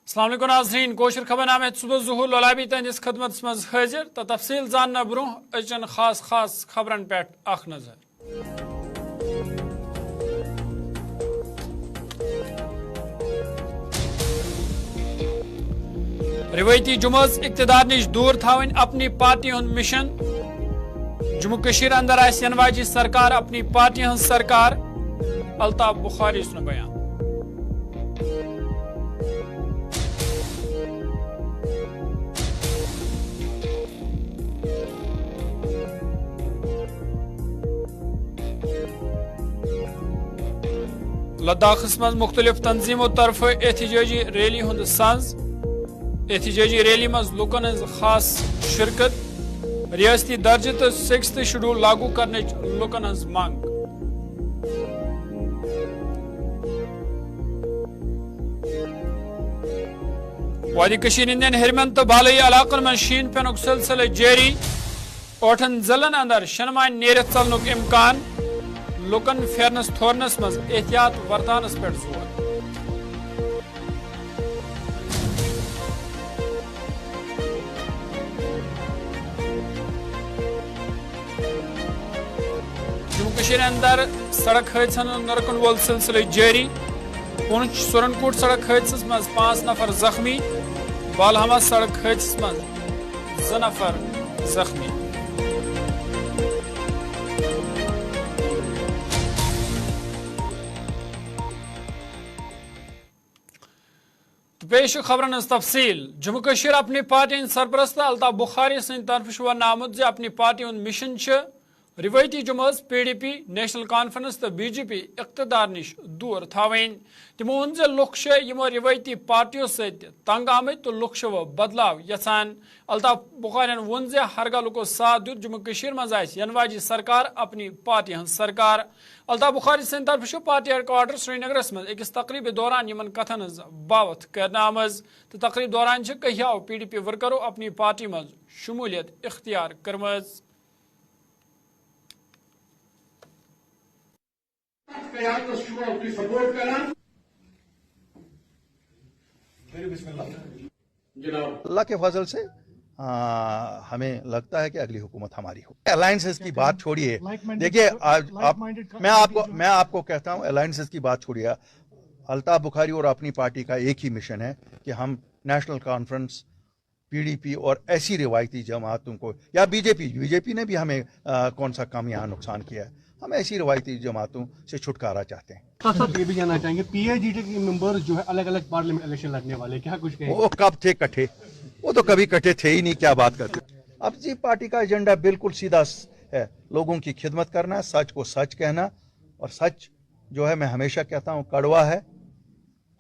अस्सलाम वालेकुम नाज़रीन कोशर खबरनामे सुबह ज़ुहूर ललाबी तहदिस खदमत मज हाजिर तो तफसील जानना ब्रोह अचन खास खबरन पे अख नजर। रिवायती जुमस इक्तदार निश दूर थावन अपनी पार्टी हुंद मिशन। जम्मू कशीर अंदर आस यनवाजी सरकार अपनी पार्टी हुंद सरकार। अल्ताफ बुखारी सुन बयान। लद्दाख मज मुख्तलिफ तंजीमों तरफ एहतजाजी रैली हुंद संज। एहतजाजी रैली मज लुकन हज खास शिरकत। रियासती दर्जे तो 6th शेड्यूल लागू करने लुकन हज मांग। वादी कशीर इंदियन हिरमन तो बालई इलाकन में शीन पेनुक सिलसिले जारी। ओठन जलन अंदर शनमान नेरत चलनुक इम्कान। लुकन फेरनस थोरनस मज एहतियात वर्तानस पे जोर। जम्मू कशीर अंदर सड़क हादसा नरकन वोल सिलसिले जारी। पुंछ सुरनकोट सड़क हादस मज 5 नफर जख्मी। बालहमा सड़क हादस मज 2 नफर जख्मी। पेश खबरन तफसील। जम्मू कशीर अपनी पार्टी सरपरस्त अल्ताफ बुखारी सद तरफ वन आमुद अपनी पार्टी मिशन रिवायती जुमस PDP नेशनल कॉन्फ्रेंस तो BJP इख्तदार निश दूर थावन। तमो वोन लुख यमो रिवायती पार्टियों सत तंग आमत तो लुख बदलाव यसान। अल्ताफ बुखारी वोन हरगा लुको साथ दुत जम्मू कशीर मज यनवाजी सरकार अपनी पार्टी हंस सरकार। अल्ताफ बुखारी सद तरफ पार्टी हेडक्वार्टर श्रीनगरस मज अकिस तकरीब दौरान यमन कथन बावत करना आमज तो तकरीब दौरान कहियाव PDP वर्करों अपनी पार्टी मज शमूलियत इख्तियार करमज। अल्लाह के फजल से हमें लगता है कि अगली हुकूमत हमारी हो। अलायंसेस की बात छोड़िए, देखिए मैं आपको कहता हूँ अलायंसेस की बात छोड़िए। अल्ताफ बुखारी और अपनी पार्टी का एक ही मिशन है कि हम नेशनल कॉन्फ्रेंस PDP और ऐसी रिवायती जमातों को या बीजेपी ने भी हमें कौन सा काम यहाँ नुकसान किया है, हम ऐसी रिवायती जमातों से छुटकारा चाहते हैं। साहब ये भी जानना चाहेंगे PIGT के मेंबर्स जो है अलग अलग पार्लियामेंट इलेक्शन लड़ने वाले, क्या कुछ कहेंगे? वो कब थे इकट्ठे? वो तो कभी इकट्ठे थे ही नहीं, क्या बात करते। अब जी पार्टी का एजेंडा बिल्कुल सीधा है, लोगों की खिदमत करना, सच को सच कहना। और सच जो है मैं हमेशा कहता हूँ कड़वा है।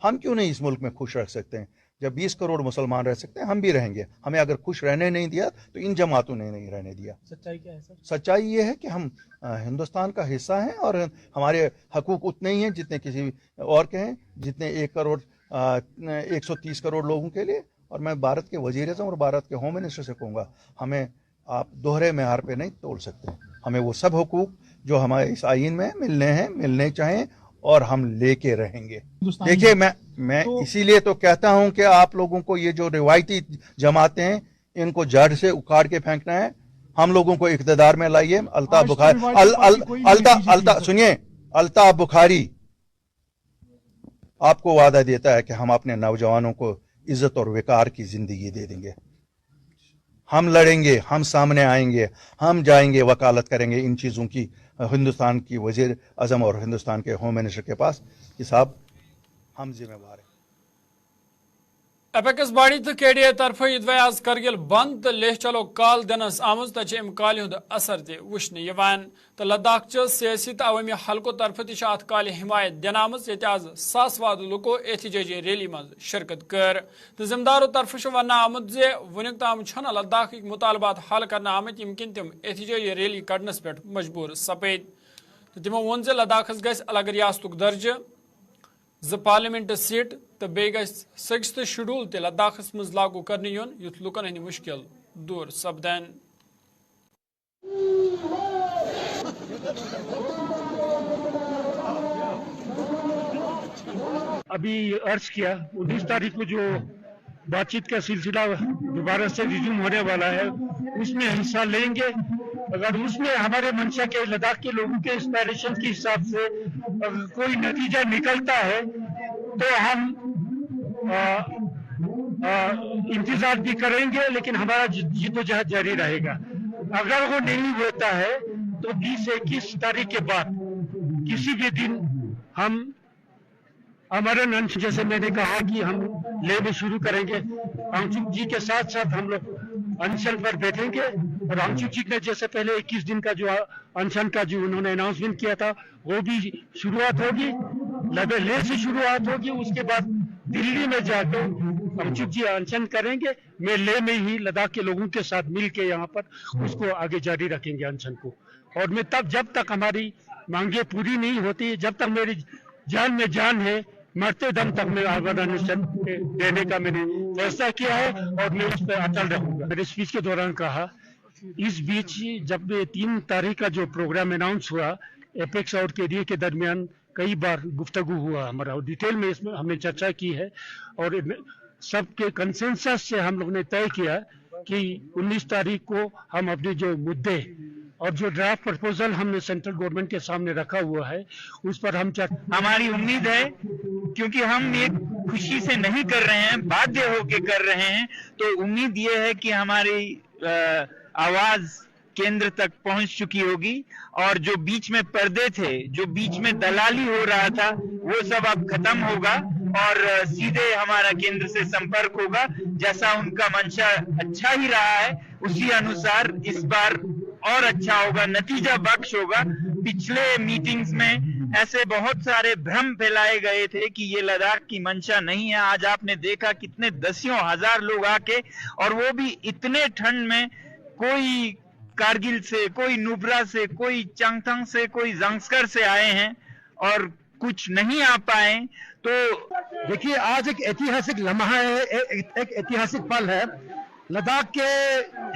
हम क्यों नहीं इस मुल्क में खुश रह सकते हैं? जब 20 करोड़ मुसलमान रह सकते हैं हम भी रहेंगे। हमें अगर खुश रहने नहीं दिया तो इन जमातों ने नहीं रहने दिया। सच्चाई क्या है सर? सच्चाई ये है कि हम हिंदुस्तान का हिस्सा हैं और हमारे हकूक उतने ही हैं जितने किसी और के हैं, जितने 130 करोड़ लोगों के लिए। और मैं भारत के वजीर-ए-आज़म और भारत के होम मिनिस्टर से कहूँगा, हमें आप दोहरे मेयार पे नहीं तोल सकते। हमें वो सब हकूक जो हमारे इस आईन में मिलने चाहें और हम लेके रहेंगे। देखिए मैं इसीलिए तो कहता हूं कि आप लोगों को ये जो रिवायती जमातें हैं इनको जड़ से उखाड़ के फेंकना है। हम लोगों को इक़्तिदार में लाइए। अल्ताफ बुखारी सुनिए, अल्ताफ बुखारी आपको वादा देता है कि हम अपने नौजवानों को इज्जत और विकार की जिंदगी दे देंगे। हम लड़ेंगे, हम सामने आएंगे, हम जाएंगे, वकालत करेंगे इन चीज़ों की हिंदुस्तान की वजीर आज़म और हिंदुस्तान के होम मिनिस्टर के पास कि साहब हम जिम्मेवार हैं। एपेक्स बॉडी तो KDA तरफ यदि आज करगिल बंद तो लेह चलो काल दिनस आमज तो अम काल हुंद असर ते वुचने यवान तो लद्दाख सियासी तो अवामी हल्को तरफ त अत काल हिमायत दिन आमज ये आज सासवाद लुको एहतजाजी रैली मज शिरकत कर। तो जिम्मेदारों तरफ वन आमुद वुनिक ताम लद्दाख मुतालबात हल करना आमत यमकिन तम एहतजाजी रैली कड़नस पे मजबूर सपद। तो तमो वोन लद्दाखस गस अलग रियासतुक दर्ज, 2 पार्लियामेंट सीट तो बे 6th शेड्यूल ते लद्दाखस मज लागू करने युन युथ लुकन हंद मुश्किल दूर सपदन। अभी अर्ज किया 19 तारीख को जो बातचीत का सिलसिला दोबारा से रिज्यूम होने वाला है, उसमें हिस्सा लेंगे। अगर उसमें हमारे मंशा के लद्दाख के लोगों के इंस्पायरेशन के हिसाब से अगर कोई नतीजा निकलता है तो हम इंतजार भी करेंगे, लेकिन हमारा जिद्दोजहद जारी रहेगा। अगर वो नहीं होता है तो 20-21 तारीख के बाद किसी भी दिन हम अमरन अनशन, जैसे मैंने कहा कि हम ले में शुरू करेंगे, आंगचुक जी के साथ साथ हम लोग अनशन पर बैठेंगे। और आंगचुक जी ने जैसे पहले 21 दिन का जो अनशन का जो उन्होंने अनाउंसमेंट किया था वो भी शुरुआत होगी, ले से शुरुआत होगी। उसके बाद दिल्ली में जाकर आंगचुक जी अनशन करेंगे। मैं ले में ही लद्दाख के लोगों के साथ मिल के यहाँ पर उसको आगे जारी रखेंगे अनशन को। और मैं जब तक हमारी मांगे पूरी नहीं होती, जब तक मेरी जान में जान है, मरते दम तक मैं आमरण अनशन देने का मैंने फैसला किया है और मैं उस पर अटल रहूंगा। मेरे स्पीच के दौरान कहा, इस बीच जब 3 तारीख का जो प्रोग्राम अनाउंस हुआ, एपेक्स और केडीए के दरमियान कई बार गुफ्तगू हुआ हमारा, और डिटेल में इसमें हमने चर्चा की है। और सबके कंसेंसस से हम लोग ने तय किया कि 19 तारीख को हम अपने जो मुद्दे और जो ड्राफ्ट प्रपोजल हमने सेंट्रल गवर्नमेंट के सामने रखा हुआ है उस पर हम हमारी उम्मीद है, क्योंकि हम ये खुशी से नहीं कर रहे हैं, बाध्य होके कर रहे हैं, तो उम्मीद ये है कि हमारी आवाज केंद्र तक पहुंच चुकी होगी। और जो बीच में पर्दे थे, जो बीच में दलाली हो रहा था, वो सब अब खत्म होगा और सीधे हमारा केंद्र से संपर्क होगा। जैसा उनका मंशा अच्छा ही रहा है, उसी अनुसार इस बार और अच्छा होगा, नतीजा बख्श होगा। पिछले मीटिंग्स में ऐसे बहुत सारे भ्रम फैलाए गए थे कि ये लद्दाख की मंशा नहीं है। आज आपने देखा कितने दसियों हजार लोग आके, और वो भी इतने ठंड में, कोई कारगिल से, कोई नुब्रा से, कोई चांगथंग से, कोई जंगस्कर से आए हैं और कुछ नहीं आ पाए। तो देखिए, आज एक ऐतिहासिक लम्हा है, एक ऐतिहासिक पल है। लद्दाख के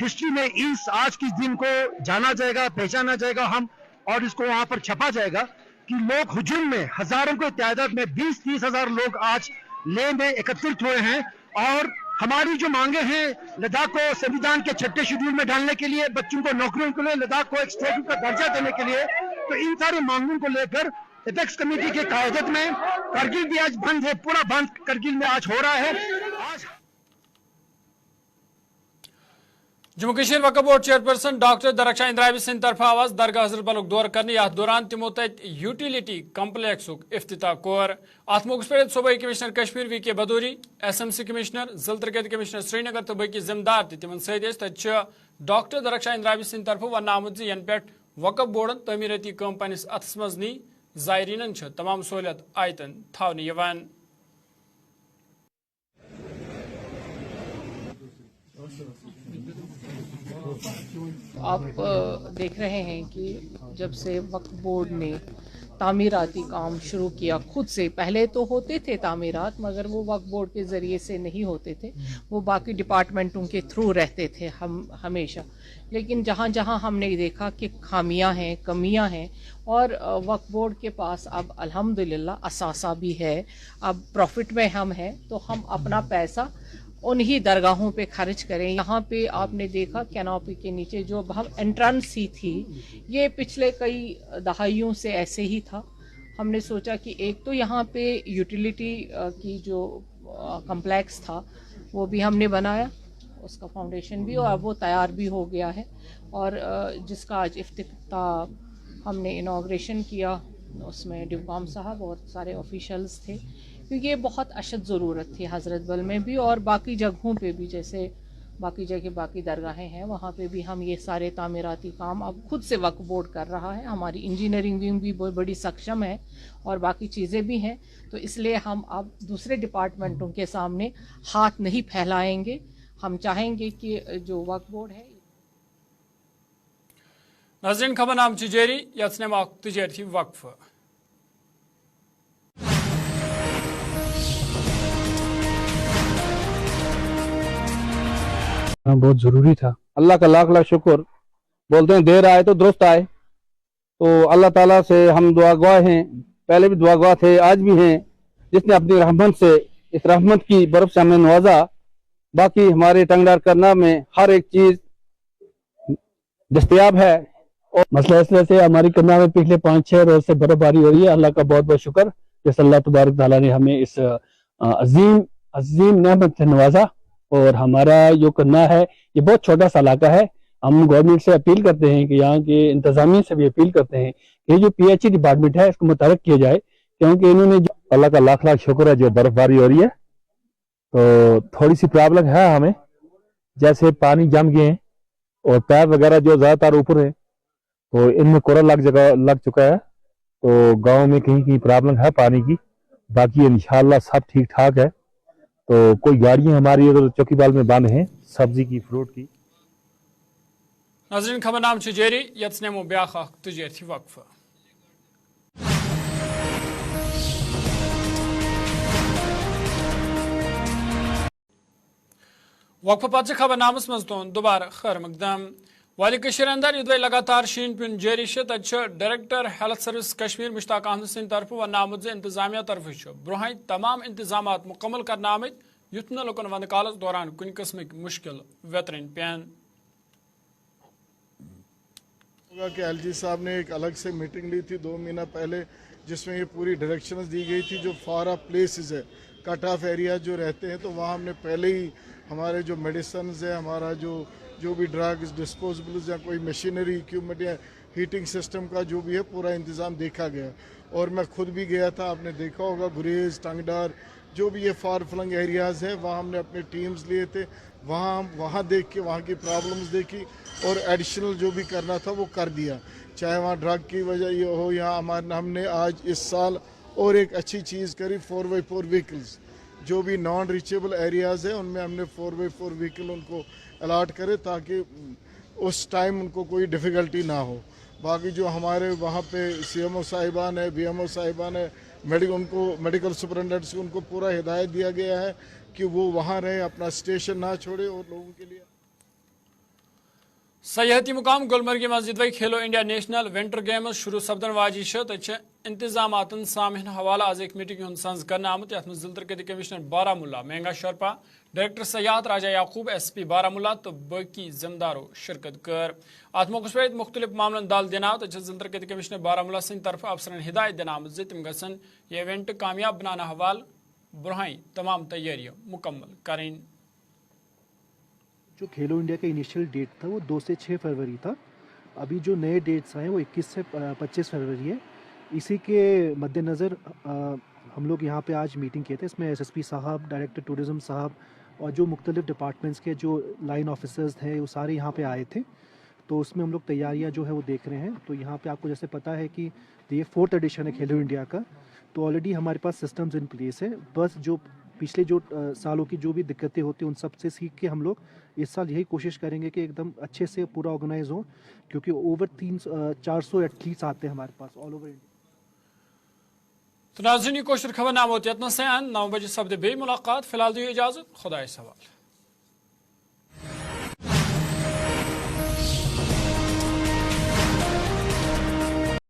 हिस्ट्री में इस आज के दिन को जाना जाएगा, पहचाना जाएगा हम, और इसको वहां पर छपा जाएगा कि लोग हुजूम में हजारों की तादाद में 20-30 हजार लोग आज लेह में एकत्रित हुए हैं। और हमारी जो मांगे हैं, लद्दाख को संविधान के 6ठे शेड्यूल में डालने के लिए, बच्चों को नौकरियों के लिए, लद्दाख को एक स्टेट का दर्जा देने के लिए, तो इन सारी मांगों को लेकर एपेक्स कमेटी के क़यादत में करगिल भी आज बंद है, पूरा बंद करगिल में आज हो रहा है। आज Jammu Kashmir Waqf board chairperson doctor Darakhshan Andrabi सिंह तरफ आवाज दरगाह हजरत बलुक दौर करने यथ दौरान तमो यूटिलिटी कम्प्लेक्सुक इफ्तिताह कोर। अत मौके पर सूबाई कमिश्नर कश्मीर वी के बदूरी, SMC कमिश्नर, जिला तरक्याती कमिश्नर श्रीनगर तो बाकी जिम्मेदार तिमन सत डॉक्टर दरख्शां इंद्राबी सिंह तरफ वन आमुत यन पे वक्फ बोर्डन तमीरती काम पन्निस अथस मज नी ज़ायरीनन तमाम सहूलियत आयतन थावने यवान। आप देख रहे हैं कि जब से वक्फ बोर्ड ने तामीराती काम शुरू किया, खुद से पहले तो होते थे तामीरात, मगर वो वक्फ बोर्ड के ज़रिए से नहीं होते थे, वो बाकी डिपार्टमेंटों के थ्रू रहते थे हम हमेशा। लेकिन जहाँ जहाँ हमने देखा कि खामियां हैं, कमियां हैं, और वक्फ बोर्ड के पास अब अल्हम्दुलिल्लाह असासा भी है, अब प्रॉफिट में हम हैं, तो हम अपना पैसा उन्हीं दरगाहों पे खर्च करें। यहाँ पे आपने देखा कैनोपी के नीचे जो हम एंट्रेंस ही थी, ये पिछले कई दहाइयों से ऐसे ही था। हमने सोचा कि एक तो यहाँ पे यूटिलिटी की जो कम्प्लेक्स था वो भी हमने बनाया, उसका फाउंडेशन भी, और वो तैयार भी हो गया है। और जिसका आज इफ्तिताह हमने इनाग्रेशन किया, उसमें डिप्कॉम साहब और सारे ऑफिशियल्स थे, क्योंकि ये बहुत अशद ज़रूरत थी हज़रत बल में भी और बाकी जगहों पे भी, जैसे बाकी जगह बाकी दरगाहें हैं वहाँ पे भी हम ये सारे तामीराती काम अब खुद से वक्फ बोर्ड कर रहा है। हमारी इंजीनियरिंग विंग भी बहुत बड़ी सक्षम है और बाकी चीज़ें भी हैं, तो इसलिए हम अब दूसरे डिपार्टमेंटों के सामने हाथ नहीं फैलाएंगे। हम चाहेंगे कि जो वक्फ बोर्ड है। नाज़रीन, खबर नाम जारी यत्न तजारती वक्फ। बहुत जरूरी था। अल्लाह का लाख लाख शुक्र। बोलते हैं देर आए तो दुरुस्त आए, तो अल्लाह ताला से हम दुआ गवाह हैं, पहले भी दुआ गवाह थे, आज भी हैं, जिसने अपनी रहमत से, इस रहमत की बर्फ से हमें नवाजा बाकी हमारे टंगडार करना में हर एक चीज दस्तयाब है। और मसला इस वजह से हमारी करना में पिछले 5-6 रोज से बर्फबारी हो रही है। अल्लाह का बहुत बहुत शुक्र कि अल्लाह तबारक ताला ने हमें इस अजीम नेमत से नवाजा। और हमारा जो करना है ये बहुत छोटा सा इलाका है। हम गवर्नमेंट से अपील करते हैं कि यहाँ के इंतजामिया से भी अपील करते हैं कि जो PHE डिपार्टमेंट है इसको मुतहरक किया जाए, क्योंकि इन्होंने अल्लाह का लाख लाख शुक्र है जो बर्फबारी हो रही है। तो थोड़ी सी प्रॉब्लम है हमें, जैसे पानी जम गए हैं और पैर वगैरह जो ज्यादातर ऊपर है तो इनमें कोरा लग चुका है। तो गांव में कहीं कहीं प्रॉब्लम है पानी की, बाकी इंशाल्लाह सब ठीक ठाक है। तो कोई गाड़ियां हमारी इधर चौकीबाल में बंद हैं सब्जी की, फ्रूट की। नाज़रीन खबर नाम जारी, यत्स नेमो ब्याख तजारती वक्फ। वक्फ पत खबर नामस मज तुन दोबारा खैर मकदम। वाली कशीर अंदर युद्ध लगातार शीन पिन जारी director health service Kashmir Mushtaq Ahmad Singh तरफ वन आमुद इंतजामिया तरफ ब्रोह तमाम इंतजाम मुकम्मल करना आमत युथ न लुकन वंद कालस दौरान कुन किस्म मुश्किल वेतरन पैन। कि LG साहब ने एक अलग से मीटिंग ली थी 2 महीना पहले, जिसमें ये पूरी डायरेक्शंस दी गई थी। जो फार ऑफ प्लेसेस है, कट ऑफ एरिया जो रहते हैं, तो वहाँ हमने पहले ही हमारे जो मेडिसिन है, हमारा जो भी ड्रग्स डिस्पोजेबल्स या कोई मशीनरी इक्विपमेंट या हीटिंग सिस्टम का जो भी है पूरा इंतज़ाम देखा गया। और मैं खुद भी गया था, आपने देखा होगा गुरेज, टंगडार, जो भी ये फार फ्लंग एरियाज़ हैं वहाँ हमने अपने टीम्स लिए थे। वहाँ देख के वहाँ की प्रॉब्लम्स देखी और एडिशनल जो भी करना था वो कर दिया। चाहे वहाँ ड्रग की वजह ये हो, यहाँ हमने आज इस साल और एक अच्छी चीज़ करी, 4x4 व्हीकल्स जो भी नॉन रीचेबल एरियाज़ है उनमें हमने 4x4 व्हीकल उनको अलाट करे ताकि उस टाइम उनको कोई डिफ़िकल्टी ना हो। बाकी जो हमारे वहाँ पे CMO साहिबान है, BMO साहिबान है, मेडिकल सुपरिटेंडेंट्स को उनको पूरा हिदायत दिया गया है कि वो वहाँ रहे, अपना स्टेशन ना छोड़े और लोगों के लिए। सयाहती मुकाम गुलमर्ग मस्जिद वही खेलो इंडिया नेशनल विंटर गेम्स शुरू सपदन वाजी इंतजाम सामिन हवाला आज एक मीटिंग संज कर आमुत यथ जिलतर कमिश्नर बारामुल्ला महंगा शरपा डायरेक्टर सयाहत राजा याकूब SP बारामुल्ला तो बाकी जिम्मेदारों शिरकत कर। अत मौके पर मुख्तलिफ मामलन दाल दिना तो जिलतर कमिश्नर बारामुल्ला सिंह तरफ अफसरन हिदायत दिन आमुत तम गसन यह इवेंट कामयाब बनाना हवाल ब्रोहाई तमाम तैयारियां मुकम्मल करें। जो खेलो इंडिया का इनिशियल डेट था वो 2 से 6 फरवरी था। अभी जो नए डेट्स आए वो 21 से 25 फरवरी है। इसी के मद्देनज़र हम लोग यहाँ पे आज मीटिंग किए थे। इसमें SSP साहब, डायरेक्टर टूरिज़म साहब और जो मुख्तलिफ डिपार्टमेंट्स के जो लाइन ऑफिसर्स थे वो सारे यहाँ पे आए थे। तो उसमें हम लोग तैयारियाँ जो है वो देख रहे हैं। तो यहाँ पे आपको जैसे पता है कि ये 4th एडिशन है खेलो इंडिया का, तो ऑलरेडी हमारे पास सिस्टम्स इन प्लेस है। बस जो पिछले जो सालों की जो भी दिक्कतें होती हैं उन सब से सीख के हम लोग इस साल यही कोशिश करेंगे कि एकदम अच्छे से पूरा ऑर्गेनाइज हो, क्योंकि ओवर 400 एथलीट्स आते हैं हमारे पास ऑल ओवर इंडिया। तो नाज़रीन कोशिश खबर नाम होती है 9 बजे सब्द बे मुलाकात। फिलहाल दी इजाज़त, खुदा सवाल।